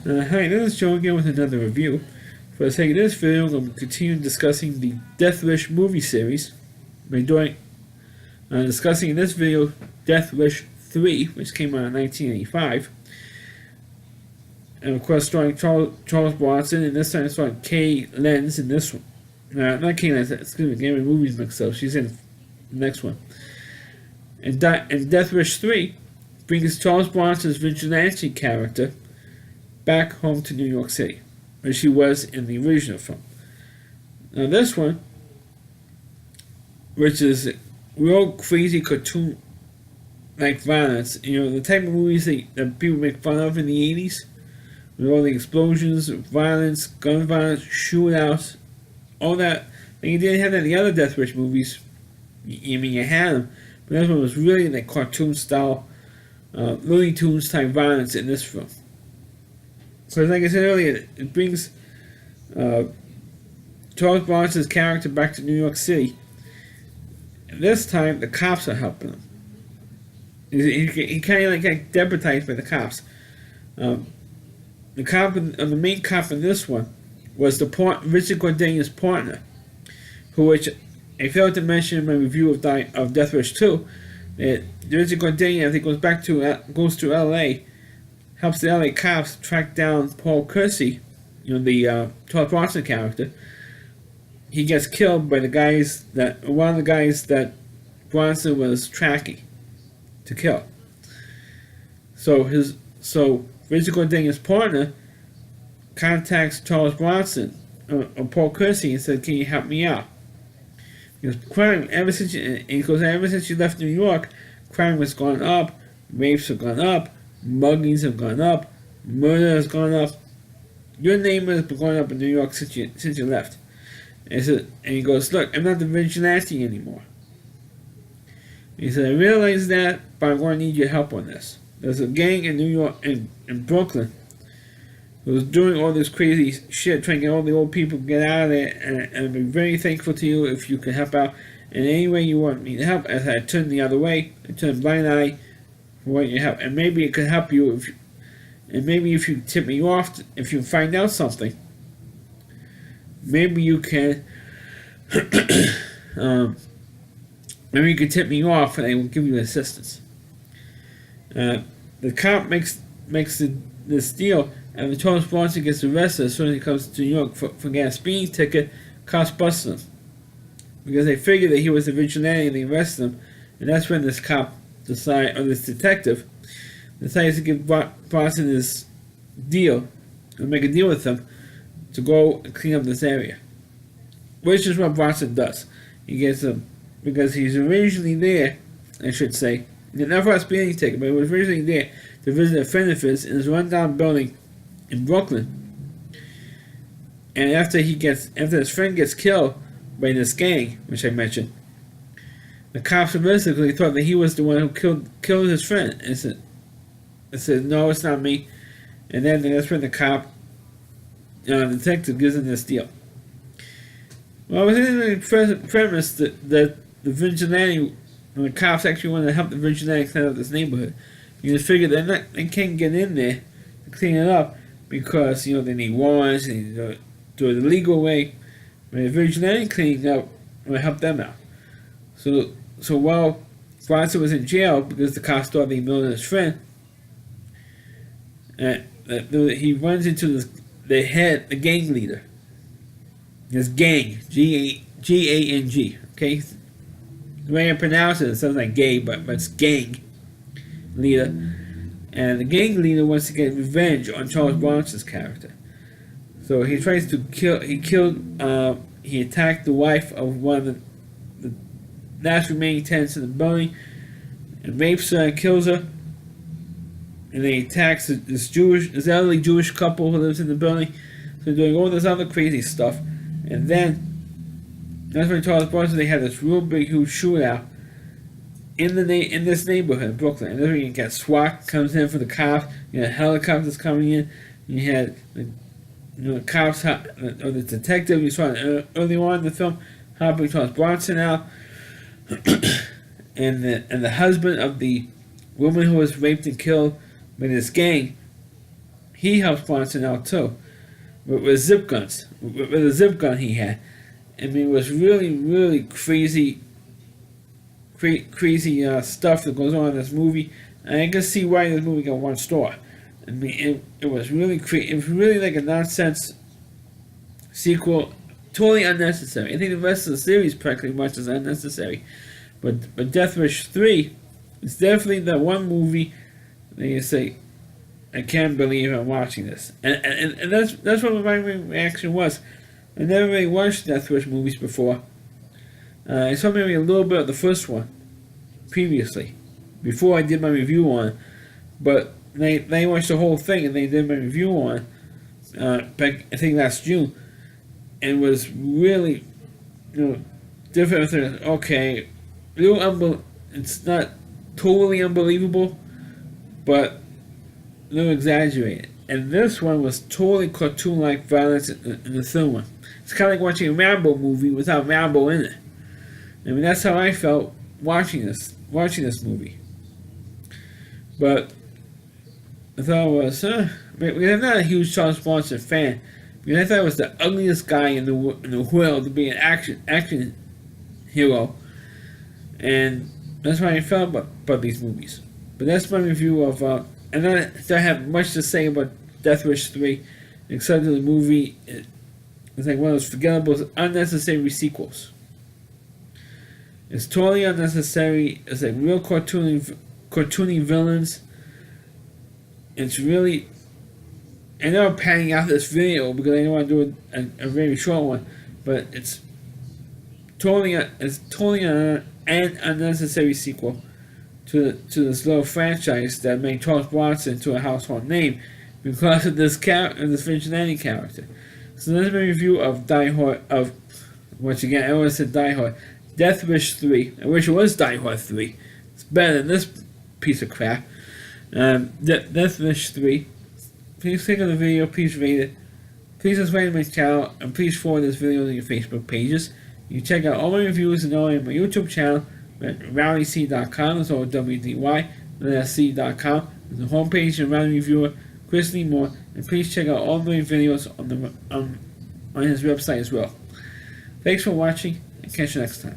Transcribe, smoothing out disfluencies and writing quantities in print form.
Hi, this is Joe again with another review. For the sake of this video, I'm going to continue discussing the Death Wish movie series. By doing, discussing in this video Death Wish 3, which came out in 1985. And of course, starring Charles Bronson, and this time starring Kay Lenz in this one. Not Kay Lenz, excuse me, getting my movies mixed up. She's in the next one. And Death Wish 3 brings Charles Bronson's vigilante character back home to New York City, where she was in the original film. Now this one, which is real crazy cartoon like violence, the type of movies that people make fun of in the 80s, with all the explosions, violence, gun violence, shootouts, all that. And you didn't have that in the other Death Wish movies. You had them, but this one was really like cartoon style, Looney Tunes type violence in this film. So, like I said earlier, it brings Charles Bronson's character back to New York City. And this time, the cops are helping him. He kind of like got deputized by the cops. The main cop in this one was Richard Gordania's partner, which I failed to mention in my review of Death Wish 2. That Richard Gordania, I think, goes to L.A. helps the LA cops track down Paul Kersey, the Charles Bronson character. He gets killed by one of the guys that Bronson was tracking to kill. So Richard Gordania's partner contacts Charles Bronson or Paul Kersey and said, "Can you help me out?" Because crime ever since you left New York, crime has gone up, rapes have gone up, muggings have gone up, murder has gone up. Your name has been going up in New York since you left. And he goes, "Look, I'm not the vigilante anymore." He said, "I realize that, but I'm going to need your help on this. There's a gang in New York, in Brooklyn, who was doing all this crazy shit, trying to get all the old people to get out of there, and I'd be very thankful to you if you could help out in any way you want me to help." As I turned the other way, I turned a blind eye for what you help, and maybe it could help you if you tip me off, if you find out something, maybe you can maybe you can tip me off and I will give you assistance. The cop makes this deal, and the Charles Bronson gets arrested as soon as he comes to New York for getting a speeding ticket. Cops bust him because they figured that he was a vigilante and they arrested him, and that's when this detective decides to give Bronson this deal, and make a deal with him to go and clean up this area. Which is what Bronson does. He gets him, because he's originally there, I should say, not for a speeding ticket, but he was originally there to visit a friend of his in his rundown building in Brooklyn. And after his friend gets killed by this gang, which I mentioned, the cops basically thought that he was the one who killed his friend. And said, "No, it's not me." And then that's when the detective gives him this deal. Well, I was in the premise that the vigilante, and the cops actually wanted to help the vigilante clean up this neighborhood. You just figured they can't get in there to clean it up because they need warrants and do it the legal way. But the vigilante cleaning up will help them out. So while Bronson was in jail because the cops thought they murdered his friend, he runs into the gang leader. This gang, Gang, okay? The way I pronounce it sounds like gay, but it's gang leader. And the gang leader wants to get revenge on Charles Bronson's character. So he tries to he attacked the wife of one of the last remaining tenants in the building, and rapes her and kills her. And then he attacks this elderly Jewish couple who lives in the building. So doing all this other crazy stuff. And then that's when Charles Bronson, they had this real big, huge shootout in this neighborhood in Brooklyn. And then you get SWAT comes in for the cops. You had helicopters coming in. You had the cops or the detective you saw early on in the film helping Charles Bronson out, and the husband of the woman who was raped and killed by this gang. he helped sponsor out too, with zip guns, with a zip gun he had. I mean, it was really crazy, crazy stuff that goes on in this movie. And I can see why this movie got one star. I mean, it was really it was really like a nonsense sequel, totally unnecessary. I think the rest of the series practically much is unnecessary. But Death Wish 3 is definitely the one movie that you say, I can't believe I'm watching this. And that's what my reaction was. I never really watched Death Wish movies before. I saw maybe a little bit of the first one previously, before I did my review on it. But they watched the whole thing and they did my review on it, back, I think last June. And was really, different. Okay, it's not totally unbelievable, but a little exaggerated. And this one was totally cartoon-like violence in the third one. It's kind of like watching a Rambo movie without Rambo in it. I mean, that's how I felt watching this movie. But I thought it was, I'm not a huge Charles Bronson fan. Because I thought it was the ugliest guy in the world to be an action hero. And that's how I felt about these movies. But that's my review of, and I don't have much to say about Death Wish 3, except that the movie is like one of those forgettable, unnecessary sequels. It's totally unnecessary. It's like real cartoony villains. It's really... I know I'm panning out this video because I don't want to do a very short one, but it's totally an unnecessary sequel to this little franchise that made Charles Bronson into a household name because of this vigilante character. So that's my review of Die Hard, once again, I always said Die Hard, Death Wish 3. I wish it was Die Hard 3. It's better than this piece of crap. Death Wish 3. Please click on the video, please rate it. Please subscribe to my channel, and please forward this video to your Facebook pages. You can check out all my reviews and all on my YouTube channel at rowdyc.com. It's all WDY, and that's C.com. There's a homepage and Rowdy Reviewer, Chris Lee Moore, and please check out all my videos on his website as well. Thanks for watching, and catch you next time.